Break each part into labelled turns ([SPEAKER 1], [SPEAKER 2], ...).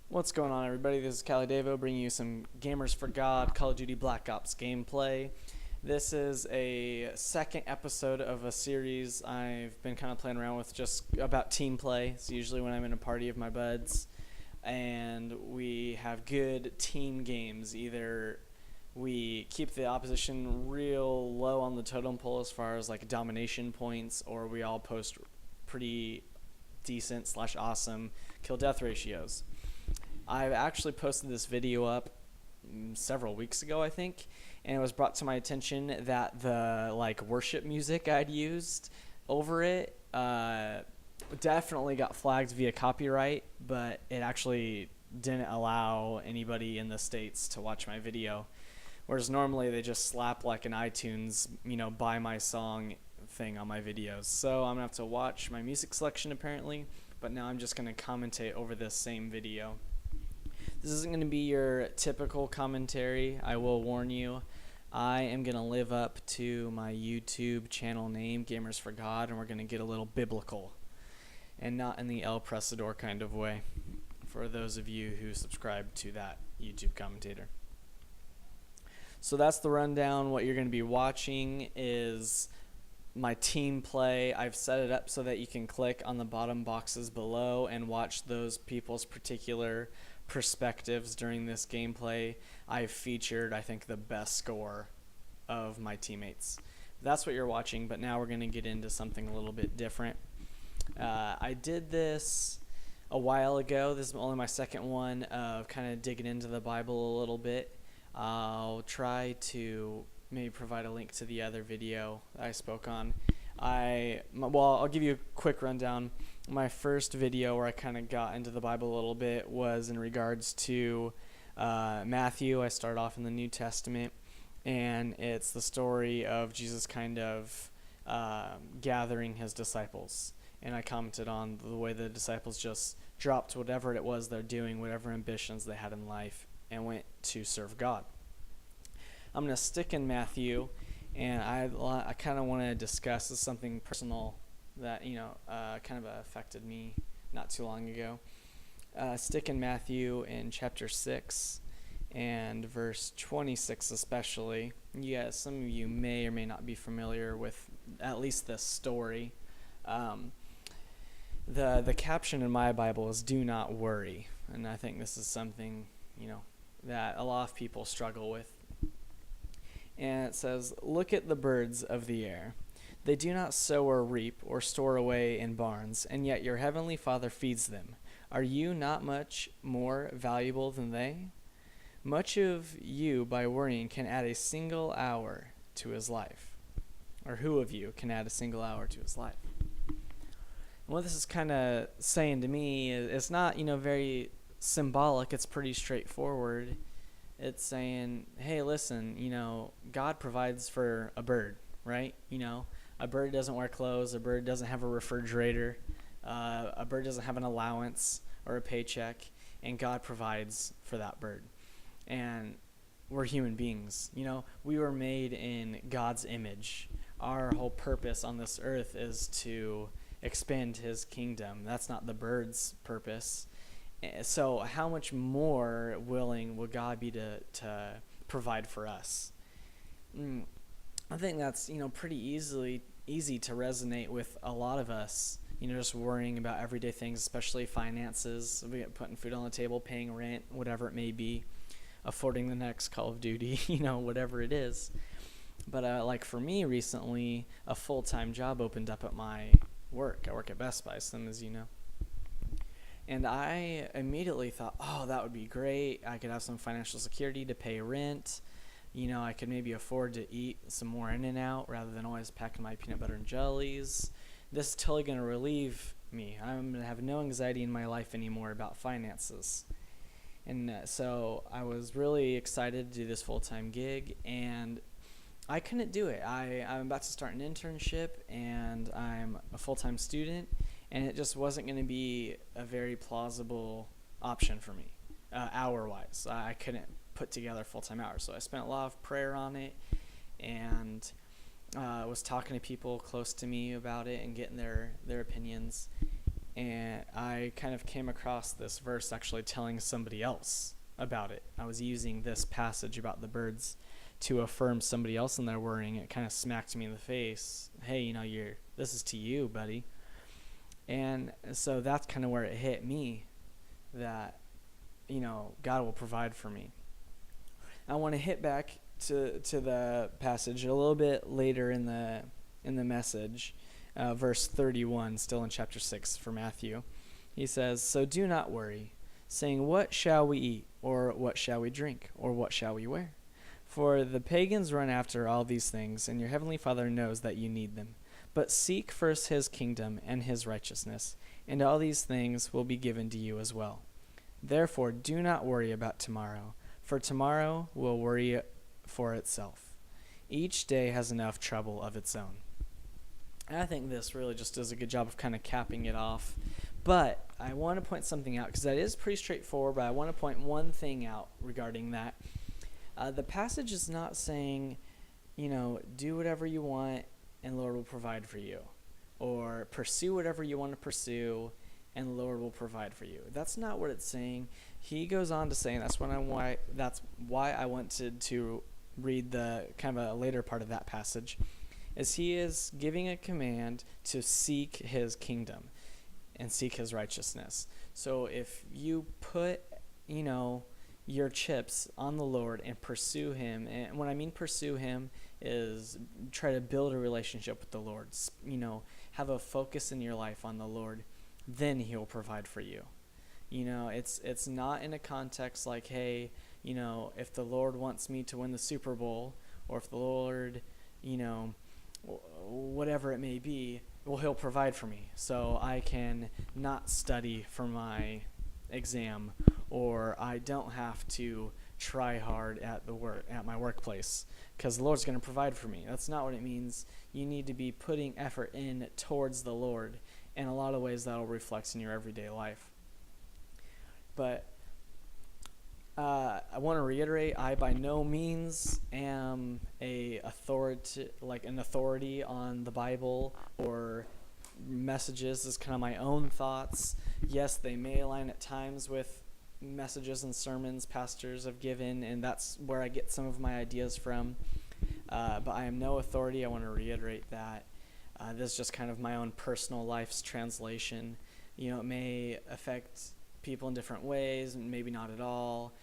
[SPEAKER 1] What's going on, everybody? This is Cali Devo bringing you some Gamers for God Call of Duty Black Ops gameplay. This is a second episode of a series I've been kind of playing around with just about team play. It's usually when I'm in a party of my buds and we have good team games. Either we keep the opposition real low on the totem pole as far as like domination points, or we all post pretty decent / awesome kill death ratios. I actually posted this video up several weeks ago, I think, and it was brought to my attention that the worship music I'd used over it definitely got flagged via copyright, but it actually didn't allow anybody in the States to watch my video. Whereas normally they just slap like an iTunes, buy my song thing on my videos. So I'm gonna have to watch my music selection apparently, but now I'm just gonna commentate over this same video. This isn't going to be your typical commentary, I will warn you. I am going to live up to my YouTube channel name, Gamers for God, and we're going to get a little biblical. And not in the El Presador kind of way, for those of you who subscribe to that YouTube commentator. So that's the rundown. What you're going to be watching is my team play. I've set it up so that you can click on the bottom boxes below and watch those people's particular perspectives during this gameplay. I've featured, I think, the best score of my teammates. That's what you're watching, but now we're going to get into something a little bit different. I did this a while ago. This is only my second one of kind of digging into the Bible a little bit. I'll try to maybe provide a link to the other video I spoke on. I'll give you a quick rundown. My first video where I kind of got into the Bible a little bit was in regards to Matthew. I started off in the New Testament, and it's the story of Jesus kind of gathering his disciples. And I commented on the way the disciples just dropped whatever it was they're doing, whatever ambitions they had in life, and went to serve God. I'm going to stick in Matthew, and I kind of want to discuss something personal that kind of affected me not too long ago. Stick in Matthew in chapter 6 and verse 26 especially. Yeah, some of you may or may not be familiar with at least this story. The caption in my Bible is "Do not worry," and I think this is something that a lot of people struggle with. And it says, "Look at the birds of the air. They do not sow or reap or store away in barns, and yet your heavenly Father feeds them. Are you not much more valuable than they? Much of you, by worrying, can add a single hour to his life." Or who of you can add a single hour to his life? And what this is kind of saying to me is it's not, very symbolic. It's pretty straightforward. It's saying, hey, listen, God provides for a bird, right? A bird doesn't wear clothes. A bird doesn't have a refrigerator. A bird doesn't have an allowance or a paycheck, and God provides for that bird. And we're human beings. We were made in God's image. Our whole purpose on this earth is to expand his kingdom. That's not the bird's purpose. So how much more willing will God be to provide for us? I think that's pretty easy to resonate with a lot of us. Just worrying about everyday things, especially finances, putting food on the table, paying rent, whatever it may be, affording the next Call of Duty, whatever it is. But for me recently, a full-time job opened up at my work. I work at Best Buy, some as you know. And I immediately thought, oh, that would be great. I could have some financial security to pay rent. I could maybe afford to eat some more In-N-Out rather than always packing my peanut butter and jellies. This is totally going to relieve me. I'm going to have no anxiety in my life anymore about finances. And so I was really excited to do this full-time gig, and I couldn't do it. I'm about to start an internship, and I'm a full-time student, and it just wasn't going to be a very plausible option for me, hour-wise. I couldn't put together full-time hours, so I spent a lot of prayer on it, and was talking to people close to me about it and getting their opinions. and I kind of came across this verse actually telling somebody else about it. I was using this passage about the birds to affirm somebody else in their worrying. It kind of smacked me in the face. Hey, this is to you, buddy. And so that's kind of where it hit me, that, God will provide for me. I want to hit back to the passage a little bit later in the message, verse 31, still in chapter 6 for Matthew. He says, "So do not worry, saying, 'What shall we eat? Or what shall we drink? Or what shall we wear?' For the pagans run after all these things, and your heavenly Father knows that you need them. But seek first his kingdom and his righteousness, and all these things will be given to you as well. Therefore do not worry about tomorrow, for tomorrow will worry for itself. Each day has enough trouble of its own." And I think this really just does a good job of kind of capping it off. But I want to point something out, because that is pretty straightforward, but I want to point one thing out regarding that. The passage is not saying, do whatever you want and the Lord will provide for you. Or pursue whatever you want to pursue and the Lord will provide for you. That's not what it's saying. He goes on to say, and that's why I wanted to read the kind of a later part of that passage, is he is giving a command to seek his kingdom and seek his righteousness. So if you put, your chips on the Lord and pursue him, and when I mean pursue him is try to build a relationship with the Lord, have a focus in your life on the Lord, then he'll provide for you. It's not in a context like, hey, if the Lord wants me to win the Super Bowl, or if the Lord, whatever it may be, well, he'll provide for me so I can not study for my exam, or I don't have to try hard at my workplace, because the Lord's going to provide for me. That's not what it means. You need to be putting effort in towards the Lord, and a lot of ways that'll reflect in your everyday life. But I want to reiterate, I by no means am an authority on the Bible or messages. This is kind of my own thoughts. Yes, they may align at times with messages and sermons pastors have given, and that's where I get some of my ideas from. But I am no authority. I want to reiterate that. This is just kind of my own personal life's translation. It may affect people in different ways, and maybe not at all.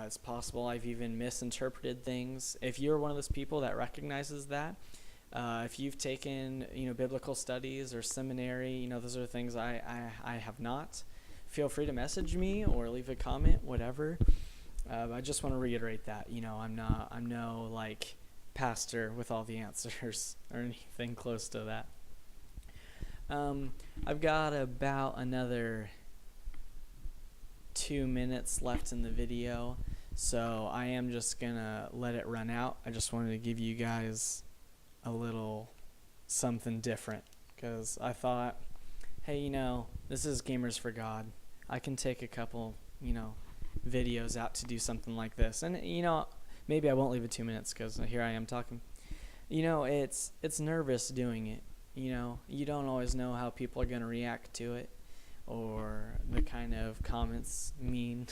[SPEAKER 1] It's possible I've even misinterpreted things. If you're one of those people that recognizes that, if you've taken biblical studies or seminary, those are things I have not. Feel free to message me or leave a comment, whatever. I just want to reiterate that I'm no pastor with all the answers or anything close to that. I've got about another 2 minutes left in the video, so I am just gonna let it run out. I just wanted to give you guys a little something different, because I thought, hey, this is Gamers for God. I can take a couple videos out to do something like this, and maybe I won't leave it 2 minutes, because here I am talking. It's nervous doing it. You don't always know how people are gonna react to it, or the kind of mean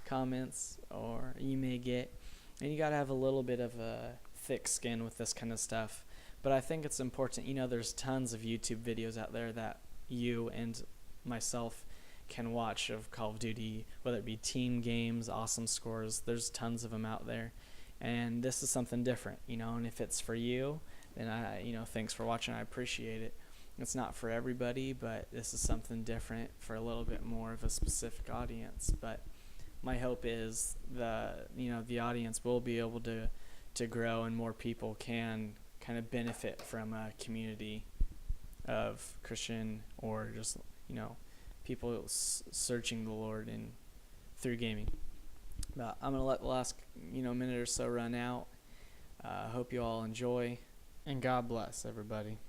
[SPEAKER 1] comments or you may get, and you gotta have a little bit of a thick skin with this kind of stuff. But I think it's important, there's tons of YouTube videos out there that you and myself can watch of Call of Duty, whether it be team games, awesome scores. There's tons of them out there, and this is something different, and if it's for you, then thanks for watching. I appreciate it. It's not for everybody, but this is something different for a little bit more of a specific audience. But my hope is the audience will be able to grow, and more people can kind of benefit from a community of Christian or just people searching the Lord through gaming. But I'm gonna let the last minute or so run out. Hope you all enjoy, and God bless everybody.